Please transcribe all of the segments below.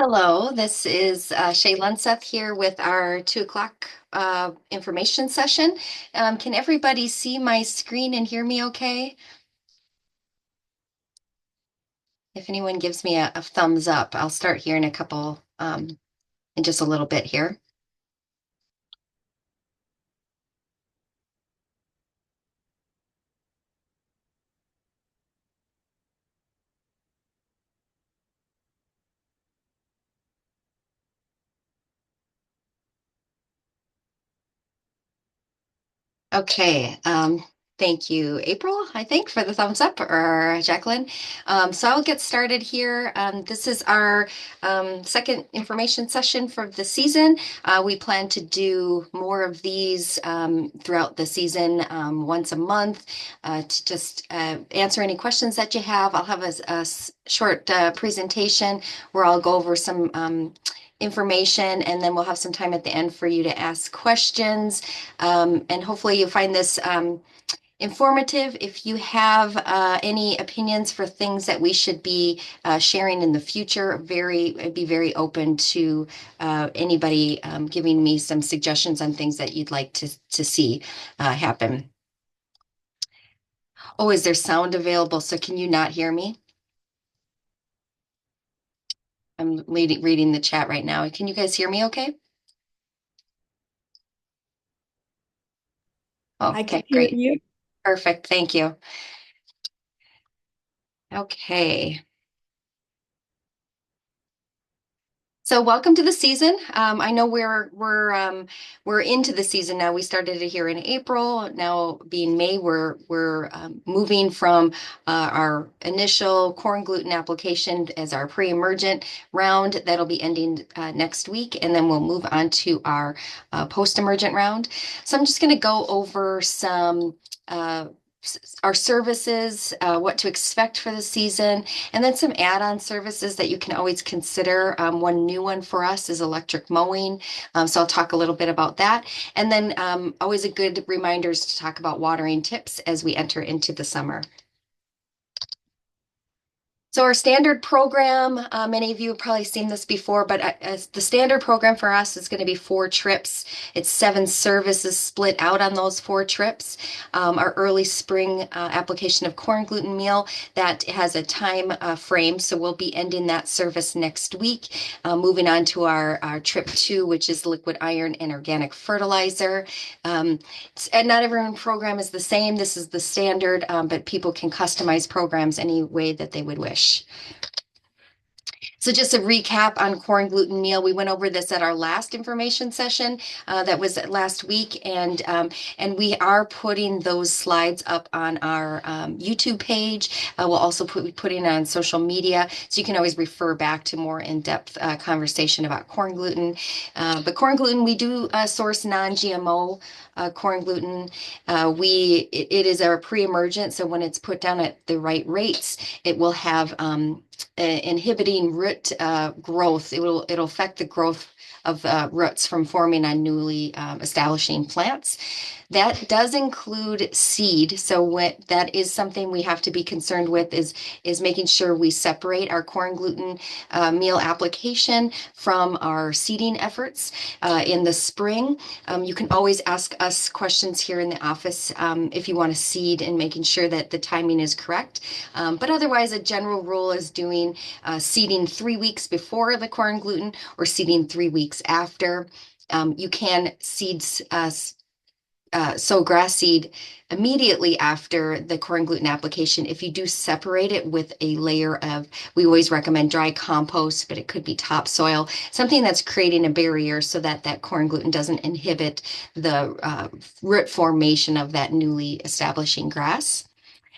Hello, this is Shay Lunseth here with our 2 o'clock information session. Can everybody see my screen and hear me okay? If anyone gives me a thumbs up, I'll start here in a couple, in just a little bit here. Okay, thank you, April, I think, for the thumbs up, or Jacqueline. So I'll get started here. This is our second information session for the season. We plan to do more of these throughout the season, once a month, to just answer any questions that you have. I'll have a short presentation where I'll go over some information, and then we'll have some time at the end for you to ask questions. And hopefully you find this informative. If you have any opinions for things that we should be sharing in the future, I'd be very open to anybody giving me some suggestions on things that you'd like to see happen. Oh, is there sound available? So can you not hear me? I'm reading the chat right now. Can you guys hear me okay? Oh, I can okay, hear great. you. Perfect. Thank you. Okay. So welcome to the season. I know we're into the season now. We started it here in April. Now being May, we're moving from our initial corn gluten application as our pre-emergent round. That'll be ending next week, and then we'll move on to our post-emergent round. So I'm just going to go over some uh, our services, what to expect for the season, and then some add-on services that you can always consider. One new one for us is electric mowing. So I'll talk a little bit about that. And then always a good reminders to talk about watering tips as we enter into the summer. So our standard program, many of you have probably seen this before, but the standard program for us is going to be 4 trips. It's 7 services split out on those 4 trips. Our early spring application of corn gluten meal, that has a time frame, so we'll be ending that service next week. Moving on to our trip 2, which is liquid iron and organic fertilizer. Um, and not everyone's program is the same. This is the standard, but people can customize programs any way that they would wish. So just a recap on corn gluten meal. We went over this at our last information session that was last week, and we are putting those slides up on our YouTube page. We'll also be putting it on social media, so you can always refer back to more in-depth conversation about corn gluten. But corn gluten, we do source non-GMO corn gluten. It is our pre-emergent, so when it's put down at the right rates, it will have inhibiting root growth. It'll affect the growth of roots from forming on newly establishing plants. That does include seed. So that is something we have to be concerned with, is making sure we separate our corn gluten meal application from our seeding efforts in the spring. You can always ask us questions here in the office if you want to seed, and making sure that the timing is correct. But otherwise, a general rule is doing seeding 3 weeks before the corn gluten, or seeding 3 weeks after. You can seed sow grass seed immediately after the corn gluten application. If you do separate it with a layer of, we always recommend dry compost, but it could be topsoil, something that's creating a barrier so that that corn gluten doesn't inhibit the root formation of that newly establishing grass.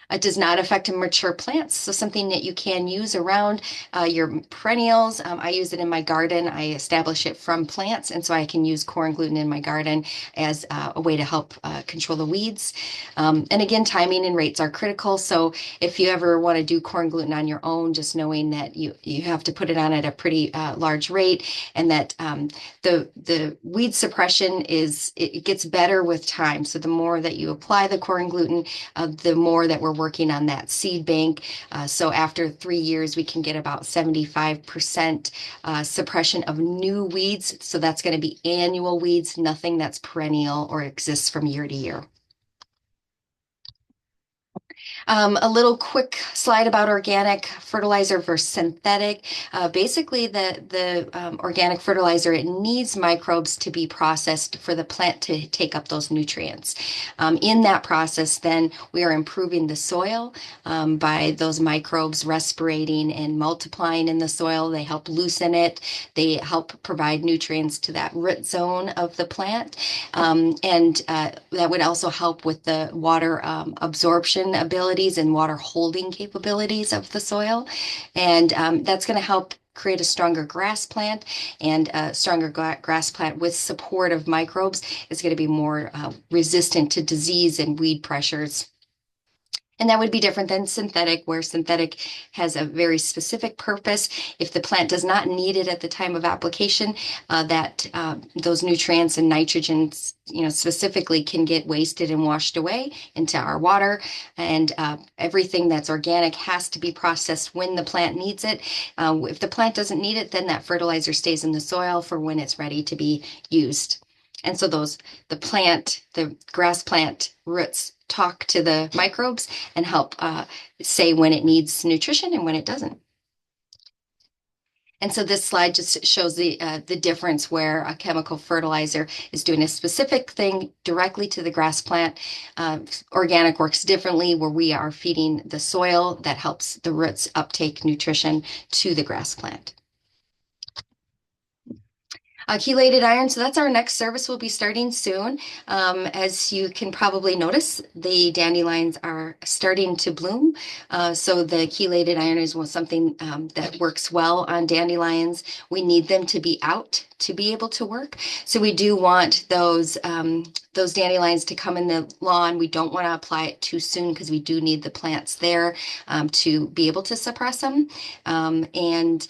It does not affect mature plants, so something that you can use around your perennials. I use it in my garden. I establish it from plants, and so I can use corn gluten in my garden as a way to help control the weeds. And again, timing and rates are critical. So if you ever want to do corn gluten on your own, just knowing that you have to put it on at a pretty large rate, and that the weed suppression it gets better with time. So the more that you apply the corn gluten, the more that we're working on that seed bank. So after 3 years, we can get about 75% suppression of new weeds. So that's going to be annual weeds, nothing that's perennial or exists from year to year. A little quick slide about organic fertilizer versus synthetic. Basically, the organic fertilizer, it needs microbes to be processed for the plant to take up those nutrients. In that process, then we are improving the soil by those microbes respirating and multiplying in the soil. They help loosen it. They help provide nutrients to that root zone of the plant. And that would also help with the water absorption abilities and water holding capabilities of the soil. And that's going to help create a stronger grass plant, and a stronger grass plant with support of microbes is going to be more resistant to disease and weed pressures. And that would be different than synthetic, where synthetic has a very specific purpose. If the plant does not need it at the time of application, those nutrients and nitrogens, specifically can get wasted and washed away into our water. And everything that's organic has to be processed when the plant needs it. If the plant doesn't need it, then that fertilizer stays in the soil for when it's ready to be used. And so the grass plant roots talk to the microbes and help say when it needs nutrition and when it doesn't. And so this slide just shows the difference where a chemical fertilizer is doing a specific thing directly to the grass plant. Organic works differently, where we are feeding the soil that helps the roots uptake nutrition to the grass plant. Chelated iron, so that's our next service. We'll be starting soon. As you can probably notice, the dandelions are starting to bloom. So the chelated iron is something that works well on dandelions. We need them to be out to be able to work. So we do want those dandelions to come in the lawn. We don't want to apply it too soon because we do need the plants there to be able to suppress them. And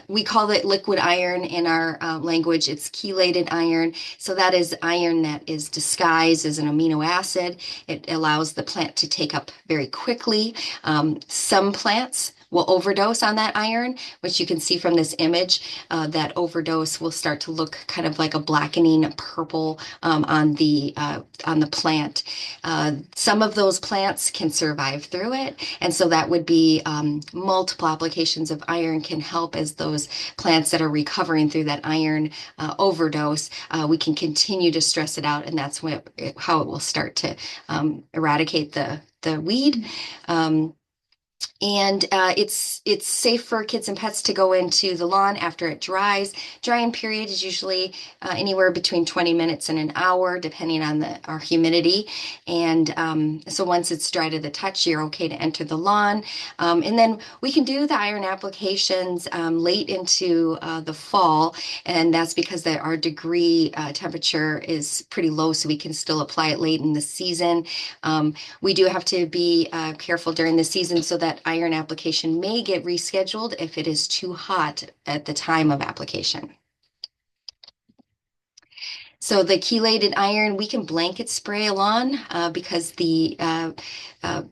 we call it liquid iron in our language. It's chelated iron. So that is iron that is disguised as an amino acid. It allows the plant to take up very quickly. Some plants will overdose on that iron, which you can see from this image. That overdose will start to look kind of like a blackening purple on the plant. Some of those plants can survive through it, and so that would be multiple applications of iron can help as those plants that are recovering through that iron overdose. We can continue to stress it out, and that's how it will start to eradicate the weed. And it's safe for kids and pets to go into the lawn after it dries. Drying period is usually anywhere between 20 minutes and an hour, depending on our humidity. And so once it's dry to the touch, you're okay to enter the lawn. And then we can do the iron applications late into the fall, and that's because our degree temperature is pretty low, so we can still apply it late in the season. We do have to be careful during the season so that iron application may get rescheduled if it is too hot at the time of application. So the chelated iron, we can blanket spray a lawn because the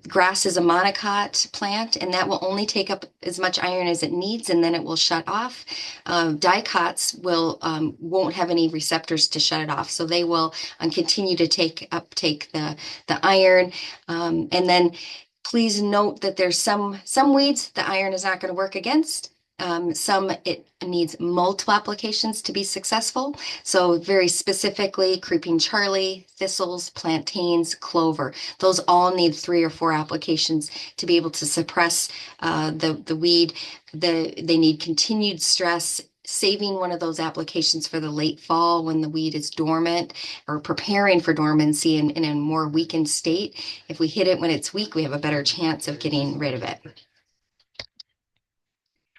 grass is a monocot plant, and that will only take up as much iron as it needs, and then it will shut off. Dicots won't have any receptors to shut it off, so they will continue to uptake the iron. And then please note that there's some weeds the iron is not going to work against. Some it needs multiple applications to be successful. So very specifically, creeping Charlie, thistles, plantains, clover. Those all need 3 or 4 applications to be able to suppress the weed. They need continued stress. Saving one of those applications for the late fall when the weed is dormant or preparing for dormancy in a more weakened state. If we hit it when it's weak, we have a better chance of getting rid of it.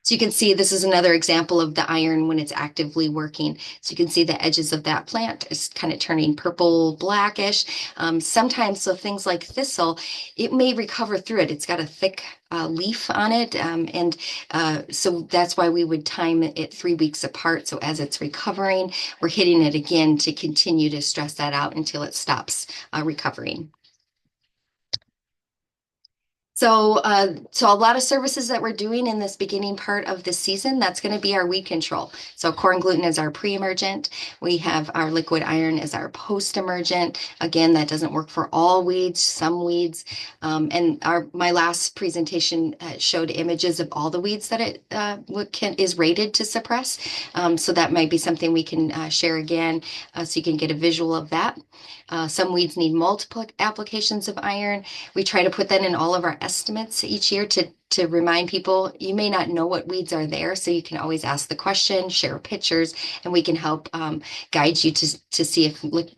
So you can see this is another example of the iron when it's actively working. So you can see the edges of that plant is kind of turning purple, blackish. Sometimes, so things like thistle, it may recover through it. It's got a thick leaf on it. So that's why we would time it 3 weeks apart. So as it's recovering, we're hitting it again to continue to stress that out until it stops recovering. So a lot of services that we're doing in this beginning part of the season, that's going to be our weed control. So corn gluten is our pre-emergent. We have our liquid iron as our post-emergent. Again, that doesn't work for all weeds, some weeds. And my last presentation showed images of all the weeds that it is rated to suppress. So that might be something we can share again, so you can get a visual of that. Some weeds need multiple applications of iron. We try to put that in all of our estimates each year to remind people you may not know what weeds are there, so you can always ask the question, share pictures, and we can help guide you to see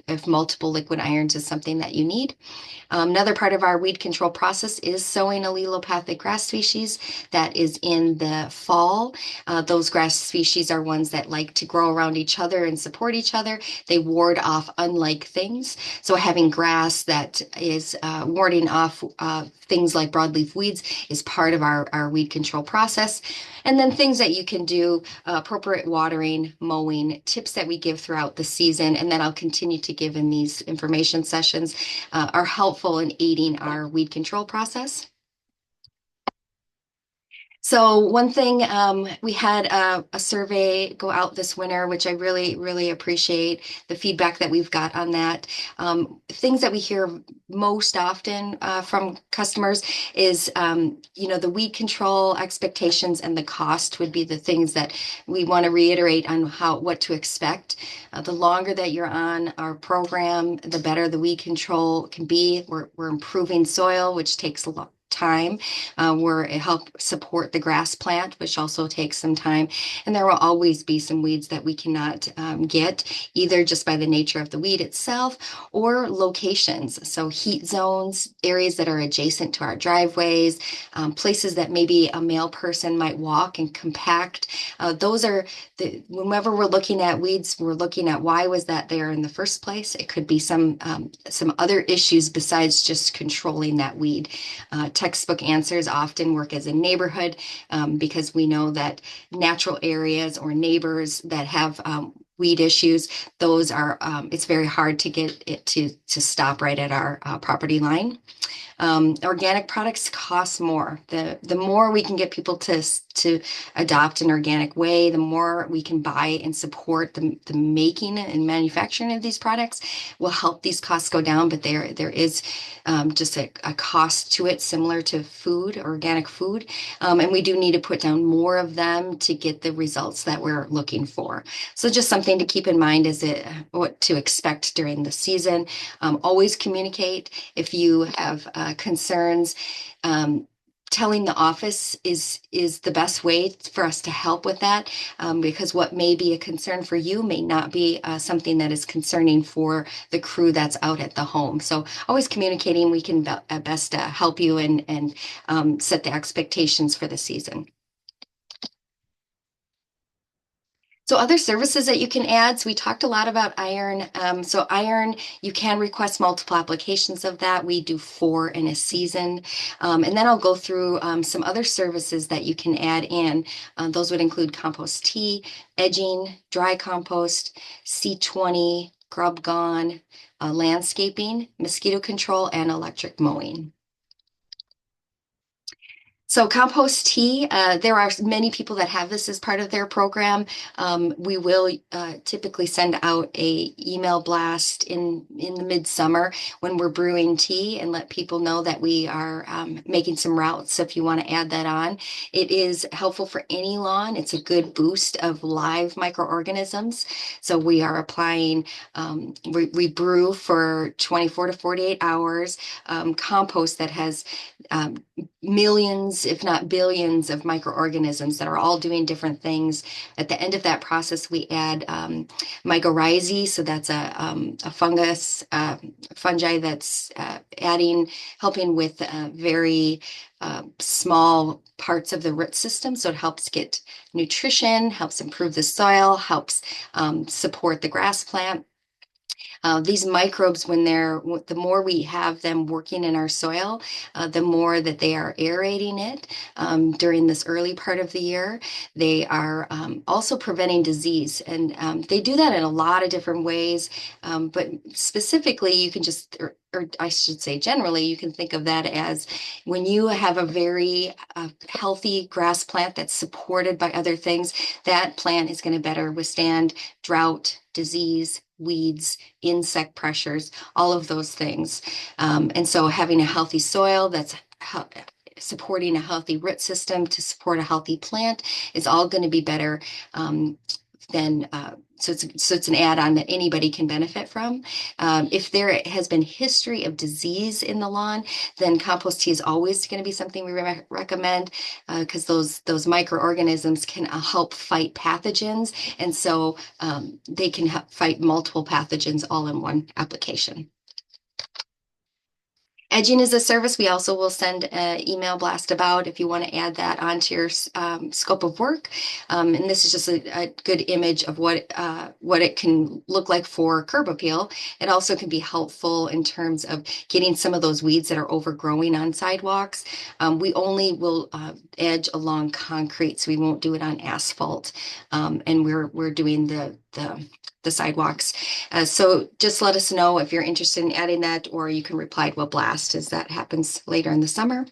if multiple liquid irons is something that you need. Another part of our weed control process is sowing allelopathic grass species. That is in the fall. Those grass species are ones that like to grow around each other and support each other. They ward off unlike things. So having grass that is warding off things like broadleaf weeds is part of our weed control process. And then things that you can do, appropriate watering, mowing, tips that we give throughout the season, and that I'll continue to give in these information sessions, are helpful in aiding our weed control process. So one thing, we had a survey go out this winter, which I really, really appreciate the feedback that we've got on that. Things that we hear most often from customers is, the weed control expectations and the cost would be the things that we want to reiterate on what to expect. The longer that you're on our program, the better the weed control can be. We're improving soil, which takes a lot time. Where it help support the grass plant, which also takes some time. And there will always be some weeds that we cannot get, either just by the nature of the weed itself or locations. So heat zones, areas that are adjacent to our driveways, places that maybe a male person might walk and compact. Those are whenever we're looking at weeds, we're looking at why was that there in the first place. It could be some other issues besides just controlling that weed. Textbook answers often work as a neighborhood, because we know that natural areas or neighbors that have weed issues, those are it's very hard to get it to stop right at our property line. Organic products cost more. The more we can get people to adopt an organic way, the more we can buy and support the making and manufacturing of these products will help these costs go down. But there is just a cost to it, similar to food, organic food. And we do need to put down more of them to get the results that we're looking for. So just something to keep in mind is what to expect during the season. Always communicate if you have concerns. Telling the office is the best way for us to help with that, because what may be a concern for you may not be something that is concerning for the crew that's out at the home. So always communicating, we can best help you and set the expectations for the season. So other services that you can add. So we talked a lot about iron. So iron, you can request multiple applications of that. We do 4 in a season. And then I'll go through some other services that you can add in. Those would include compost tea, edging, dry compost, C20, grub gone, landscaping, mosquito control, and electric mowing. So compost tea, there are many people that have this as part of their program. We will typically send out a email blast in the midsummer when we're brewing tea and let people know that we are making some routes. So if you want to add that on, it is helpful for any lawn. It's a good boost of live microorganisms. So we are applying, we brew for 24 to 48 hours compost that has millions, if not billions, of microorganisms that are all doing different things. At the end of that process, we add mycorrhizae, so that's a fungi that's helping with very small parts of the root system. So it helps get nutrition, helps improve the soil, helps support the grass plant. These microbes, the more we have them working in our soil, the more that they are aerating it during this early part of the year. They are also preventing disease, and they do that in a lot of different ways. But specifically, you can just, or I should say generally, you can think of that as when you have a very healthy grass plant that's supported by other things, that plant is going to better withstand drought, disease, weeds, insect pressures, all of those things. And so having a healthy soil that's supporting a healthy root system to support a healthy plant is all going to be better than so it's an add-on that anybody can benefit from. If there has been history of disease in the lawn, then compost tea is always going to be something we recommend because those microorganisms can help fight pathogens, and so they can fight multiple pathogens all in one application. Edging is a service we also will send an email blast about if you want to add that onto your scope of work. And this is just a good image of what it can look like for curb appeal. It also can be helpful in terms of getting some of those weeds that are overgrowing on sidewalks. We only will edge along concrete, so we won't do it on asphalt. And we're doing the sidewalks. So just let us know if you're interested in adding that, or you can reply to a blast as that happens later in the summer.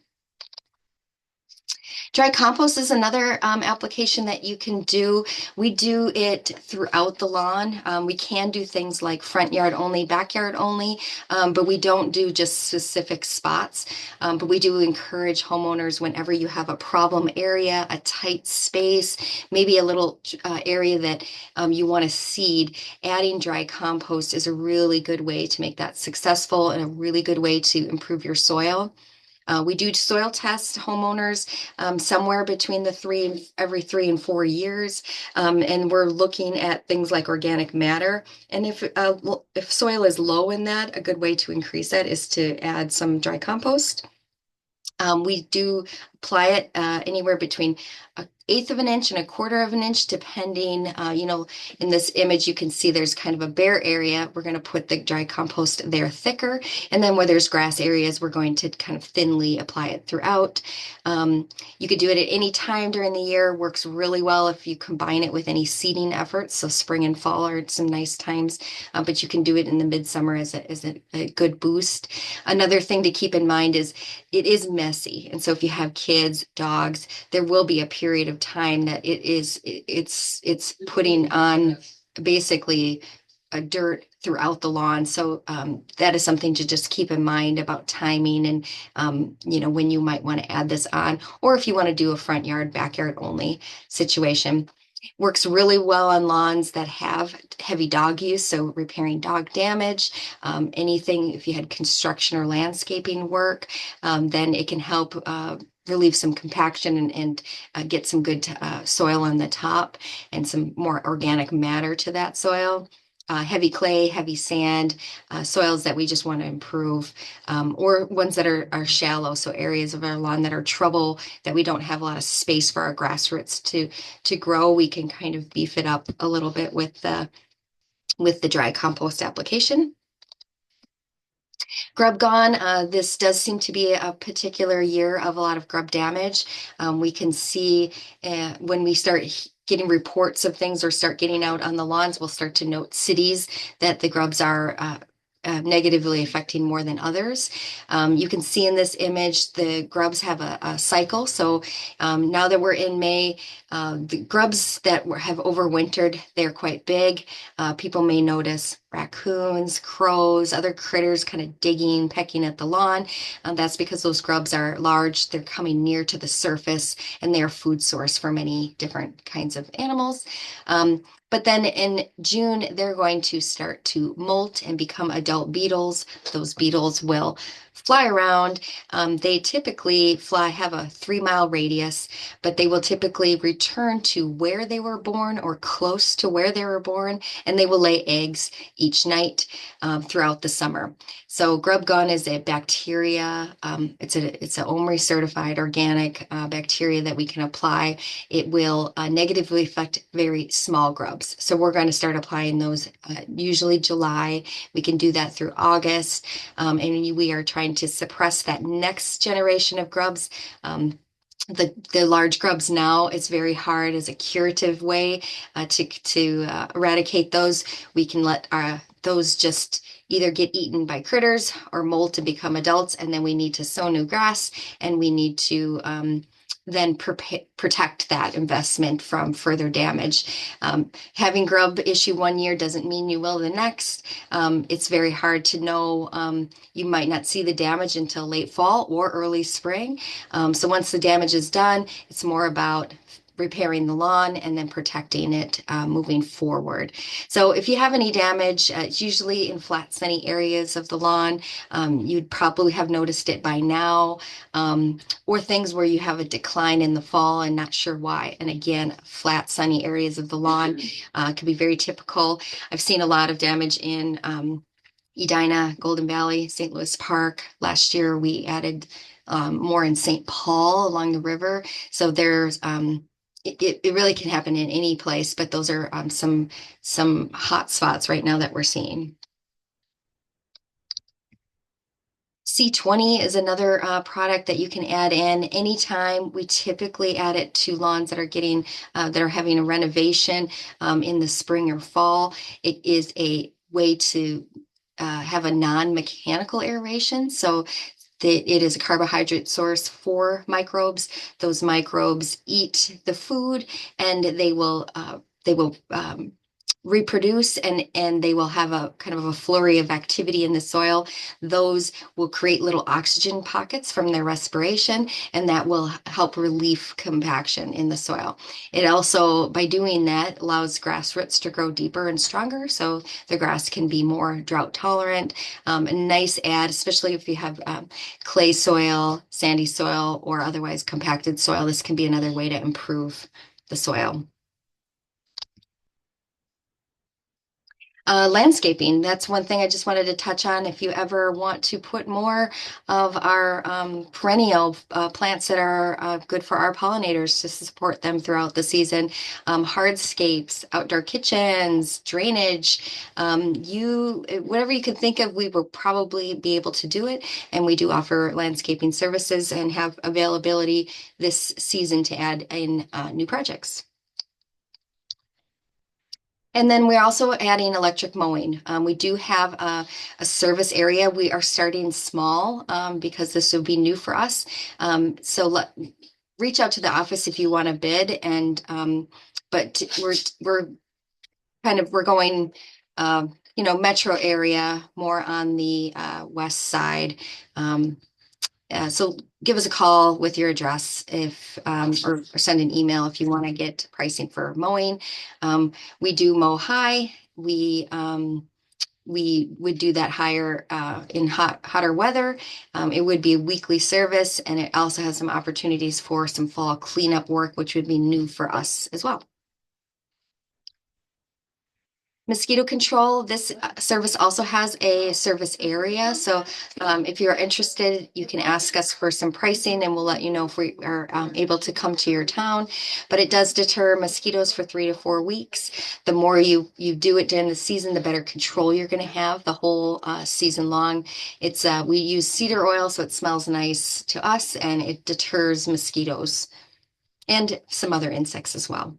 Dry compost is another application that you can do. We do it throughout the lawn. We can do things like front yard only, backyard only, but we don't do just specific spots. But we do encourage homeowners whenever you have a problem area, a tight space, maybe a little area that you want to seed, adding dry compost is a really good way to make that successful and a really good way to improve your soil. We do soil test homeowners somewhere between every 3 and 4 years, and we're looking at things like organic matter. And if soil is low in that, a good way to increase that is to add some dry compost. We do apply it anywhere between 1/8 of an inch and 1/4 of an inch, depending, in this image, you can see there's kind of a bare area. We're going to put the dry compost there thicker. And then where there's grass areas, we're going to kind of thinly apply it throughout. You could do it at any time during the year. Works really well if you combine it with any seeding efforts. So spring and fall are some nice times, but you can do it in the midsummer as a good boost. Another thing to keep in mind is it is messy. And so if you have kids, dogs, there will be a period of time that it's putting on basically a dirt throughout the lawn. So that is something to just keep in mind about timing and when you might want to add this on, or if you want to do a front yard, backyard only situation. Works really well on lawns that have heavy dog use, so repairing dog damage, anything if you had construction or landscaping work, then it can help relieve some compaction and get some good soil on the top and some more organic matter to that soil. Heavy clay, heavy sand, soils that we just want to improve, or ones that are shallow, so areas of our lawn that are trouble, that we don't have a lot of space for our grass roots to grow. We can kind of beef it up a little bit with the dry compost application. Grub gone. This does seem to be a particular year of a lot of grub damage. We can see when we start getting reports of things or start getting out on the lawns, we'll start to note cities that the grubs are negatively affecting more than others. You can see in this image the grubs have a cycle. So now that we're in May, the grubs that have overwintered, they're quite big. People may notice raccoons, crows, other critters kind of digging, pecking at the lawn. That's because those grubs are large. They're coming near to the surface, and they're food source for many different kinds of animals. But then in June, they're going to start to molt and become adult adult beetles. Those beetles will fly around. They typically have a 3 mile radius, but they will typically return to where they were born or close to where they were born, and they will lay eggs each night throughout the summer. So grub gun is a bacteria. It's a OMRI certified organic bacteria that we can apply. It will negatively affect very small grubs. So we're going to start applying those usually July. We can do that through August. And we are trying to suppress that next generation of grubs. The large grubs now, it's very hard as a curative way to eradicate those. We can let those just either get eaten by critters or molt and become adults, and then we need to sow new grass, and we need to then protect that investment from further damage. Having grub issue one year doesn't mean you will the next. It's very hard to know. You might not see the damage until late fall or early spring. So once the damage is done, it's more about repairing the lawn and then protecting it moving forward. So if you have any damage, it's usually in flat, sunny areas of the lawn. You'd probably have noticed it by now, or things where you have a decline in the fall and not sure why. And again, flat, sunny areas of the lawn can be very typical. I've seen a lot of damage in Edina, Golden Valley, St. Louis Park. Last year, we added more in St. Paul along the river. So there's it really can happen in any place, but those are some hot spots right now that we're seeing. C20 is another product that you can add in anytime. We typically add it to lawns that are having a renovation in the spring or fall. It is a way to have a non-mechanical aeration. So it is a carbohydrate source for microbes. Those microbes eat the food, and they will reproduce, and they will have a kind of a flurry of activity in the soil. Those will create little oxygen pockets from their respiration, and that will help relieve compaction in the soil. It also, by doing that, allows grass roots to grow deeper and stronger, so the grass can be more drought tolerant. A nice add, especially if you have clay soil, sandy soil, or otherwise compacted soil. This can be another way to improve the soil. Landscaping, that's one thing I just wanted to touch on. If you ever want to put more of our perennial plants that are good for our pollinators to support them throughout the season, hardscapes, outdoor kitchens, drainage, whatever you can think of, we will probably be able to do it. And we do offer landscaping services and have availability this season to add in new projects. And then we're also adding electric mowing. We do have a service area. We are starting small because this will be new for us. So reach out to the office if you want to bid. And but we're going metro area, more on the west side. So give us a call with your address or send an email if you want to get pricing for mowing. We do mow high. We would do that higher in hotter weather. It would be a weekly service, and it also has some opportunities for some fall cleanup work, which would be new for us as well. Mosquito control, this service also has a service area. So if you're interested, you can ask us for some pricing, and we'll let you know if we are able to come to your town. But it does deter mosquitoes for 3 to 4 weeks. The more you do it during the season, the better control you're going to have the whole season long. We use cedar oil, so it smells nice to us, and it deters mosquitoes and some other insects as well.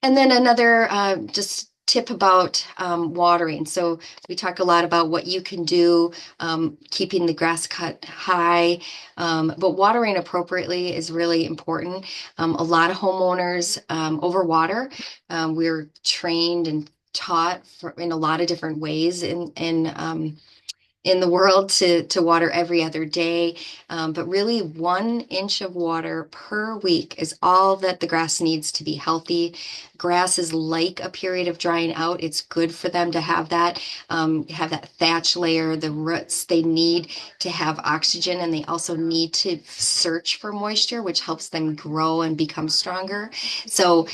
And then another just tip about watering. So we talk a lot about what you can do, keeping the grass cut high, but watering appropriately is really important. A lot of homeowners overwater. We're trained and taught in a lot of different ways in the world to water every other day. But really 1 inch of water per week is all that the grass needs to be healthy. Grasses like a period of drying out. It's good for them to have that thatch layer, the roots they need to have oxygen, and they also need to search for moisture, which helps them grow and become stronger. So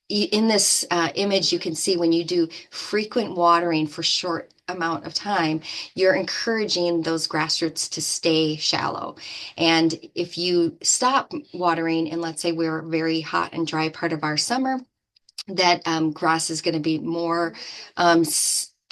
in this image, you can see when you do frequent watering for short amount of time, you're encouraging those grass roots to stay shallow. And if you stop watering, and let's say we're a very hot and dry part of our summer, that grass is going to be more um,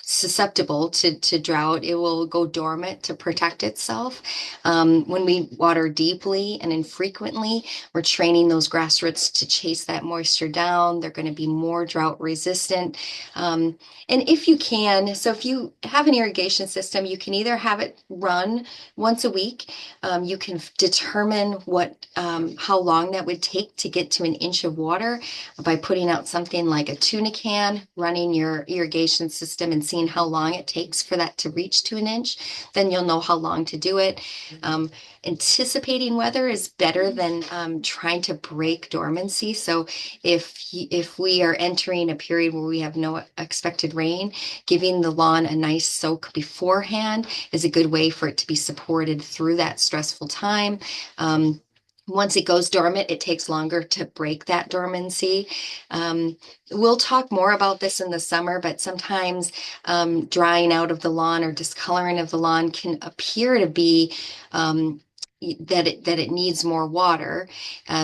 susceptible to drought. It will go dormant to protect itself. When we water deeply and infrequently, we're training those grass roots to chase that moisture down. They're going to be more drought resistant. Um, and if you can, so if you have an irrigation system, you can either have it run once a week. You can determine how long that would take to get to 1 inch of water by putting out something like a tuna can, running your irrigation system and seeing how long it takes for that to reach to 1 inch. Then you'll know how long to do it. Um, Anticipating weather is better than trying to break dormancy. So if we are entering a period where we have no expected rain, giving the lawn a nice soak beforehand is a good way for it to be supported through that stressful time. Once it goes dormant, it takes longer to break that dormancy. We'll talk more about this in the summer, but sometimes drying out of the lawn or discoloring of the lawn can appear to be that it needs more water.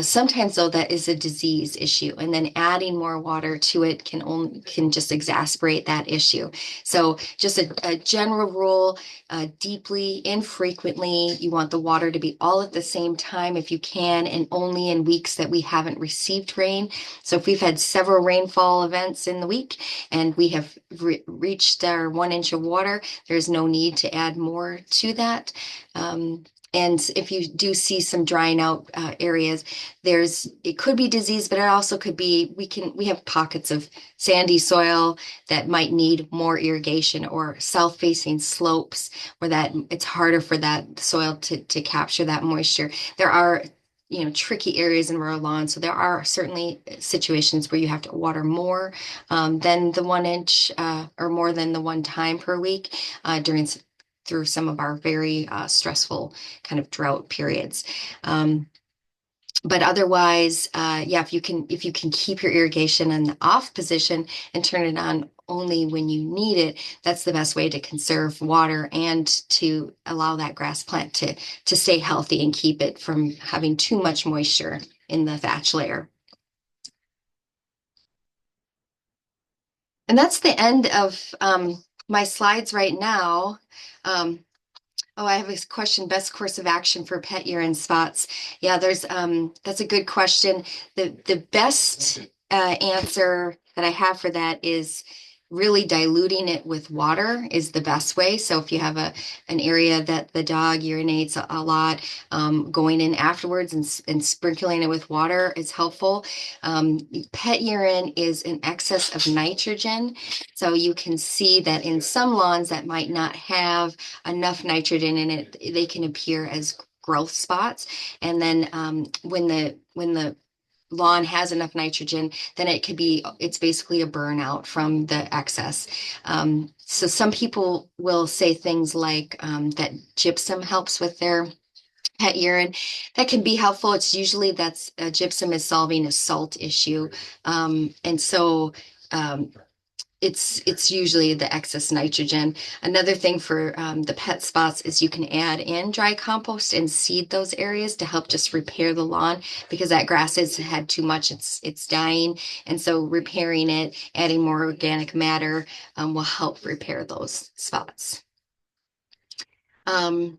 Sometimes though that is a disease issue, and then adding more water to it can just exacerbate that issue. So just a general rule, deeply, infrequently. You want the water to be all at the same time if you can, and only in weeks that we haven't received rain. So if we've had several rainfall events in the week and we have reached our 1 inch of water, there's no need to add more to that. And if you do see some drying out areas, it could be disease, but it also could be, we have pockets of sandy soil that might need more irrigation, or south-facing slopes where it's harder for that soil to capture that moisture. There are tricky areas in rural lawns. So there are certainly situations where you have to water more than the 1 inch or more than the one time per week through some of our very stressful kind of drought periods. But otherwise, yeah, if you can keep your irrigation in the off position and turn it on only when you need it, that's the best way to conserve water and to allow that grass plant to stay healthy and keep it from having too much moisture in the thatch layer. And that's the end of my slides right now. Um, Oh, I have a question. Best course of action for pet urine spots. Yeah, that's a good question. The best answer that I have for that is really diluting it with water is the best way. So if you have an area that the dog urinates a lot, going in afterwards and sprinkling it with water is helpful. Pet urine is an excess of nitrogen. So you can see that in some lawns that might not have enough nitrogen in it, they can appear as growth spots. And then when the lawn has enough nitrogen, then it's basically a burnout from the excess. So some people will say things like that gypsum helps with their pet urine. That can be helpful. It's usually gypsum is solving a salt issue. And so it's usually the excess nitrogen. Another thing for the pet spots is you can add in dry compost and seed those areas to help just repair the lawn, because that grass has had too much. It's dying, and so repairing it, adding more organic matter will help repair those spots. Um,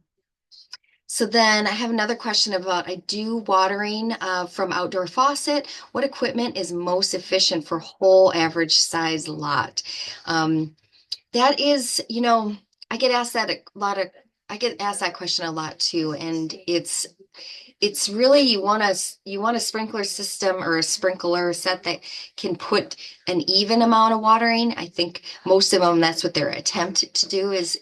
so then I have another question about, I do watering from outdoor faucet. What equipment is most efficient for whole average size lot? That is, I get asked that question a lot too, and it's really you want a sprinkler system or a sprinkler set that can put an even amount of watering. I think most of them that's what their attempt to do is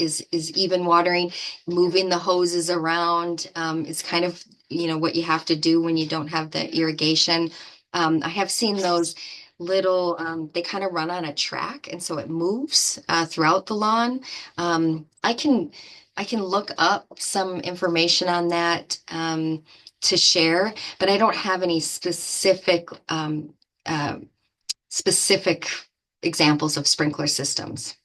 even watering, moving the hoses around. Is kind of what you have to do when you don't have the irrigation. I have seen those little they kind of run on a track and so it moves throughout the lawn. I can look up some information on that to share, but I don't have any uh, specific examples of sprinkler systems.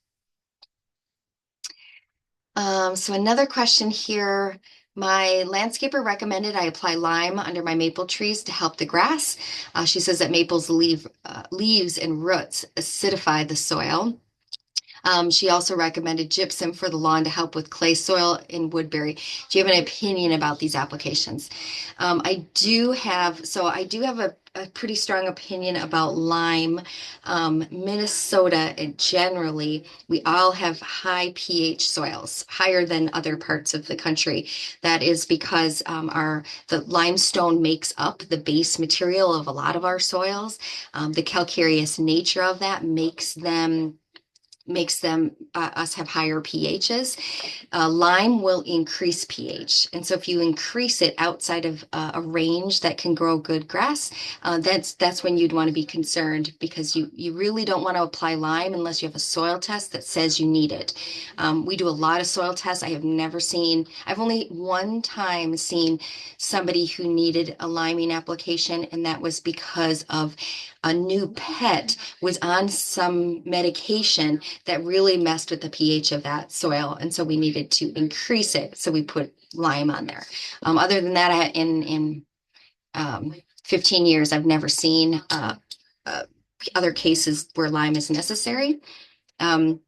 So another question here. My landscaper recommended I apply lime under my maple trees to help the grass. She says that maples leaves and roots acidify the soil. She also recommended gypsum for the lawn to help with clay soil in Woodbury. Do you have an opinion about these applications? I do have a pretty strong opinion about lime. Minnesota, generally, we all have high pH soils, higher than other parts of the country. That is because the limestone makes up the base material of a lot of our soils. The calcareous nature of that makes them us have higher pHs. Lime will increase pH, and so if you increase it outside of a range that can grow good grass, that's when you'd want to be concerned because you really don't want to apply lime unless you have a soil test that says you need it. We do a lot of soil tests. I've only one time seen somebody who needed a liming application, and that was because of a new pet was on some medication that really messed with the pH of that soil. And so we needed to increase it. So we put lime on there. Other than that, in 15 years, I've never seen uh, other cases where lime is necessary. Um,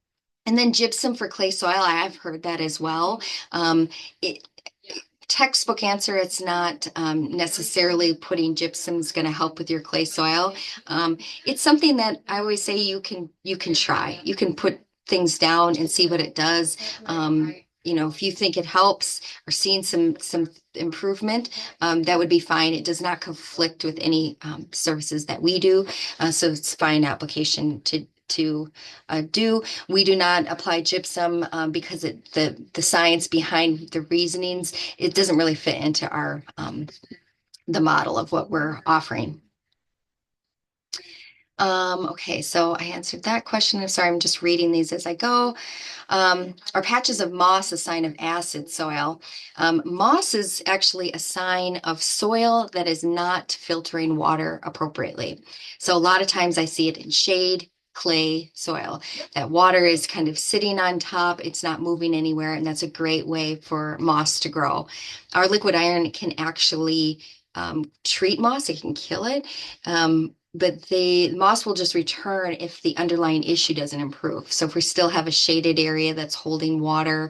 and then gypsum for clay soil, I've heard that as well. It, Textbook answer, it's not necessarily putting gypsum is going to help with your clay soil. It's something that I always say you can try. You can put things down and see what it does. If you think it helps or seeing some improvement, that would be fine. It does not conflict with any services that we do, so it's fine application to do. We do not apply gypsum because the science behind the reasonings, it doesn't really fit into our the model of what we're offering. Okay, so I answered that question. I'm sorry, I'm just reading these as I go. Are patches of moss a sign of acid soil? Moss is actually a sign of soil that is not filtering water appropriately. So a lot of times I see it in shade, clay soil. That water is kind of sitting on top, it's not moving anywhere, and that's a great way for moss to grow. Our liquid iron can actually treat moss, it can kill it. But the moss will just return if the underlying issue doesn't improve. So if we still have a shaded area that's holding water,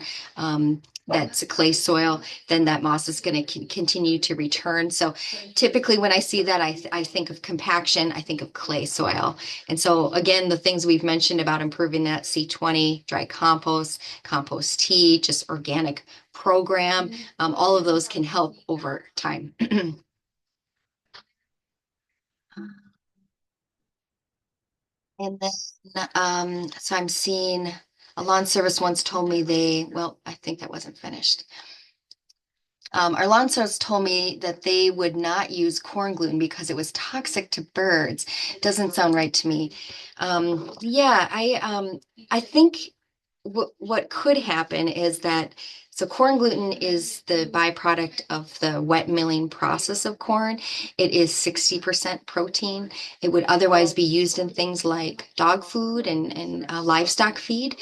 that's a clay soil, then that moss is going to continue to return. So typically when I see that, I think of compaction, I think of clay soil. And so again, the things we've mentioned about improving that C20, dry compost, compost tea, just organic program, all of those can help over time. And then, so I'm seeing a lawn service once told me well, I think that wasn't finished. Our lawn service told me that they would not use corn gluten because it was toxic to birds. Doesn't sound right to me. Yeah, I think what could happen is that so corn gluten is the byproduct of the wet milling process of corn. It is 60% protein. It would otherwise be used in things like dog food and livestock feed.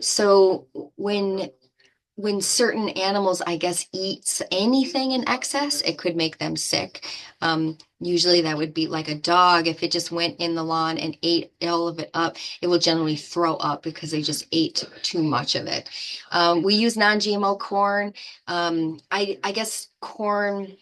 So when certain animals, I guess, eats anything in excess, it could make them sick. Usually that would be like a dog. If it just went in the lawn and ate all of it up, it will generally throw up because they just ate too much of it. We use non-GMO corn. I guess corn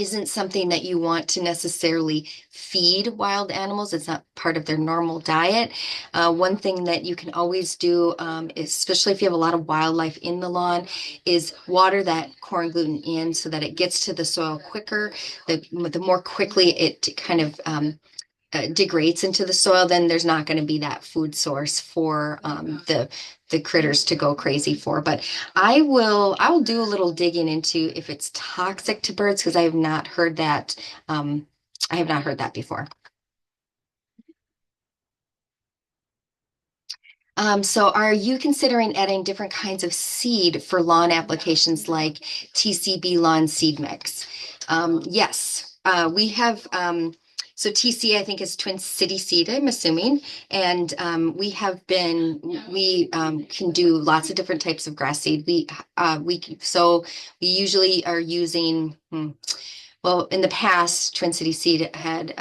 isn't something that you want to necessarily feed wild animals. It's not part of their normal diet. One thing that you can always do, especially if you have a lot of wildlife in the lawn, is water that corn gluten in so that it gets to the soil quicker. The more quickly it kind of degrades into the soil, then there's not going to be that food source for the critters to go crazy for. But I will do a little digging into if it's toxic to birds because I have not heard that. I have not heard that before. So are you considering adding different kinds of seed for lawn applications like TCB lawn seed mix? Yes, we have. So TC, I think, is Twin City Seed, I'm assuming, and we can do lots of different types of grass seed. So we usually are using. Well, in the past, Twin City Seed had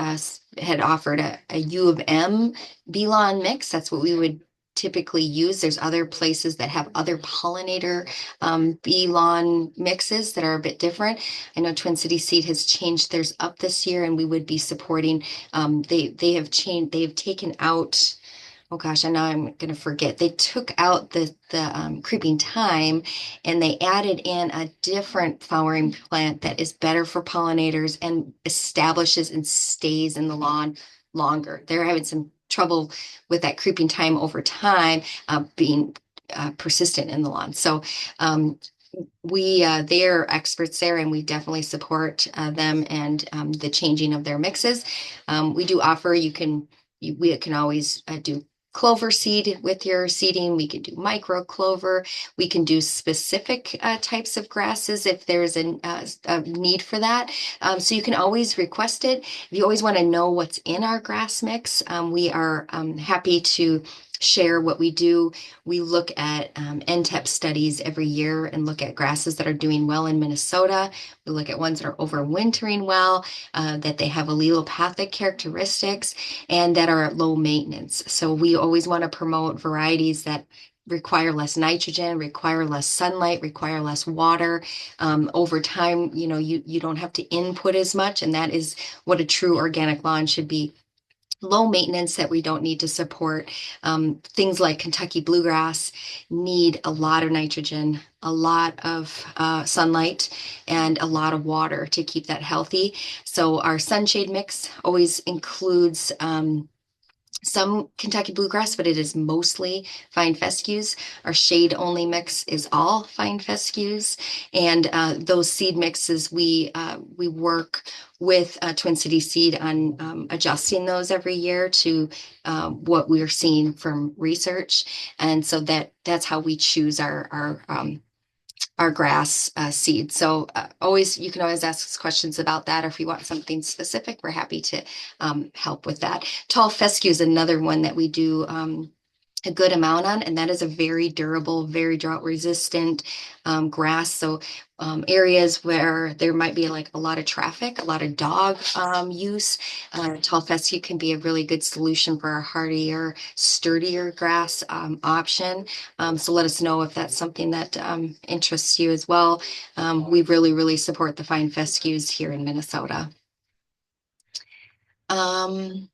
offered a U of M B-Lon mix. That's what we would typically use. There's other places that have other pollinator B-Lon mixes that are a bit different. I know Twin City Seed has changed theirs up this year, and we would be supporting. They have changed. They have taken out. Oh gosh, I know I'm going to forget. They took out the creeping thyme and they added in a different flowering plant that is better for pollinators and establishes and stays in the lawn longer. They're having some trouble with that creeping thyme over time being persistent in the lawn. So they are experts there, and we definitely support them and the changing of their mixes. We do offer we can always do clover seed with your seeding. We can do micro clover. We can do specific types of grasses if there's a need for that. So you can always request it. If you always want to know what's in our grass mix, we are happy to share what we do. We look at NTEP studies every year and look at grasses that are doing well in Minnesota. We look at ones that are overwintering well, that they have allelopathic characteristics, and that are low maintenance. So we always want to promote varieties that require less nitrogen, require less sunlight, require less water. Over time, you don't have to input as much, and that is what a true organic lawn should be. Low maintenance that we don't need to support. Things like Kentucky bluegrass need a lot of nitrogen, a lot of sunlight, and a lot of water to keep that healthy. So our sunshade mix always includes some Kentucky bluegrass, but it is mostly fine fescues. Our shade only mix is all fine fescues, and those seed mixes we work with Twin City Seed on adjusting those every year to what we're seeing from research, and so that's how we choose our grass seed. So you can always ask us questions about that, or if you want something specific, we're happy to help with that. Tall fescue is another one that we do a good amount on, and that is a very durable, very drought resistant grass. So areas where there might be like a lot of traffic, a lot of dog use, tall fescue can be a really good solution for a hardier, sturdier grass option. So let us know if that's something that interests you as well. We really, really support the fine fescues here in Minnesota. Um,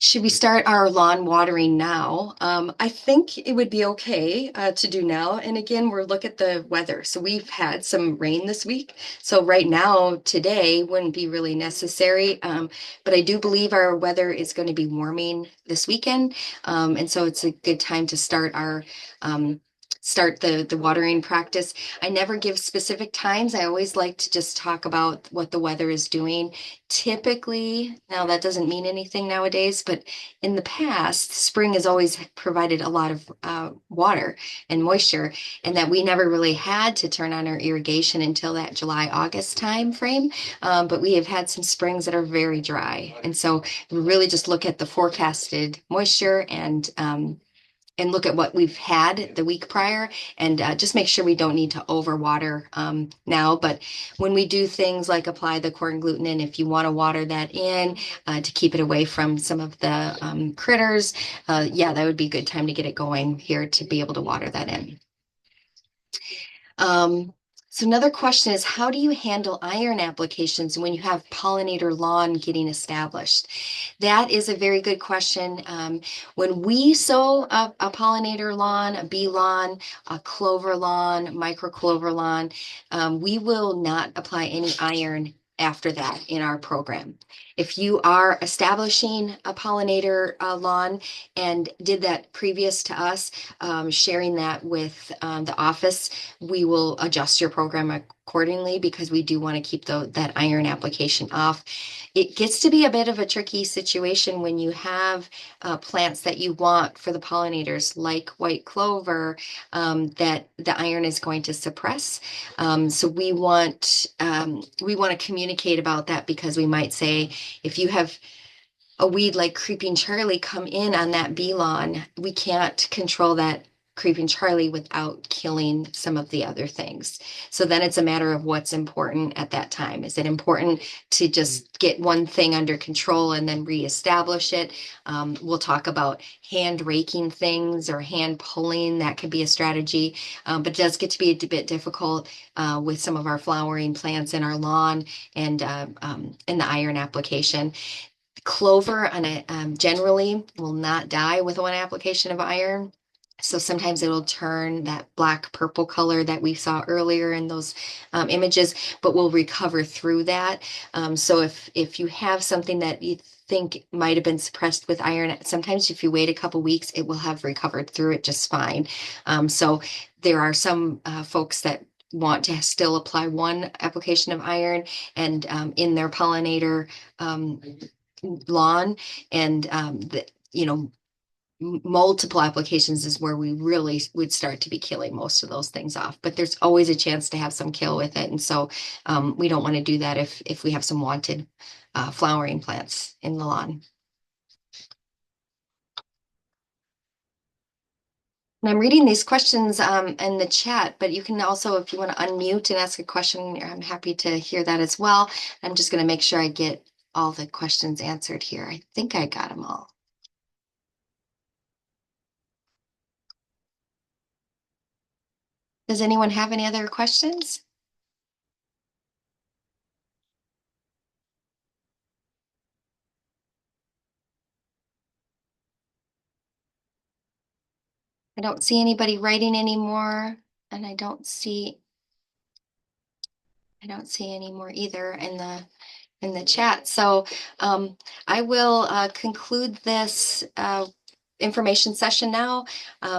should we start our lawn watering now? I think it would be okay to do now. And again, we're look at the weather. So we've had some rain this week. So right now, today wouldn't be really necessary. But I do believe our weather is going to be warming this weekend. And so it's a good time to start the watering practice. I never give specific times. I always like to just talk about what the weather is doing. Typically, now that doesn't mean anything nowadays, but in the past, spring has always provided a lot of water and moisture, and that we never really had to turn on our irrigation until that July, August time frame. But we have had some springs that are very dry. And so we really just look at the forecasted moisture and look at what we've had the week prior and just make sure we don't need to overwater now. But when we do things like apply the corn gluten in, if you want to water that in to keep it away from some of the critters, yeah, that would be a good time to get it going here to be able to water that in. Um, So another question is, how do you handle iron applications when you have pollinator lawn getting established? That is a very good question. When we sow a pollinator lawn, a bee lawn, a clover lawn, micro clover lawn, we will not apply any iron after that in our program. If you are establishing a pollinator lawn and did that previous to us, sharing that with the office, we will adjust your program accordingly because we do want to keep that iron application off. It gets to be a bit of a tricky situation when you have plants that you want for the pollinators, like white clover, that the iron is going to suppress. So we want to communicate about that because we might say if you have a weed like creeping Charlie come in on that bee lawn, we can't control that creeping Charlie without killing some of the other things. So then it's a matter of what's important at that time. Is it important to just get one thing under control and then reestablish it? We'll talk about hand raking things or hand pulling. That could be a strategy, but it does get to be a bit difficult with some of our flowering plants in our lawn and in the iron application. Clover on a generally will not die with one application of iron. So sometimes it'll turn that black purple color that we saw earlier in those images, but we'll recover through that. So if you have something that you think might have been suppressed with iron, sometimes if you wait a couple weeks, it will have recovered through it just fine. So there are some folks that want to still apply one application of iron and in their pollinator lawn and multiple applications is where we really would start to be killing most of those things off, but there's always a chance to have some kill with it, and so we don't want to do that if we have some wanted flowering plants in the lawn. And I'm reading these questions in the chat, but you can also, if you want to unmute and ask a question, I'm happy to hear that as well. I'm just going to make sure I get all the questions answered here. I think I got them all. Does anyone have any other questions? I don't see anybody writing anymore, and I don't see any more either in the chat. So I will conclude this information session now.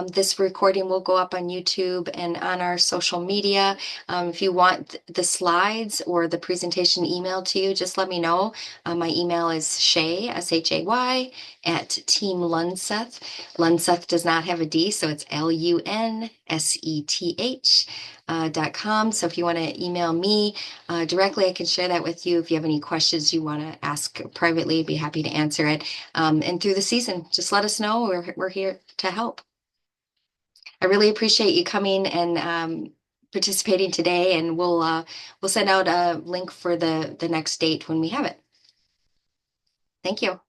This recording will go up on YouTube and on our social media. If you want the slides or the presentation emailed to you, just let me know. My email is Shay, SHAY, at Team Lunseth. Lunseth does not have a D, so it's LUNSETH. .com. So if you want to email me directly, I can share that with you. If you have any questions you want to ask privately, I'd be happy to answer it. And through the season, just let us know. We're here to help. I really appreciate you coming and participating today, and we'll send out a link for the next date when we have it. Thank you.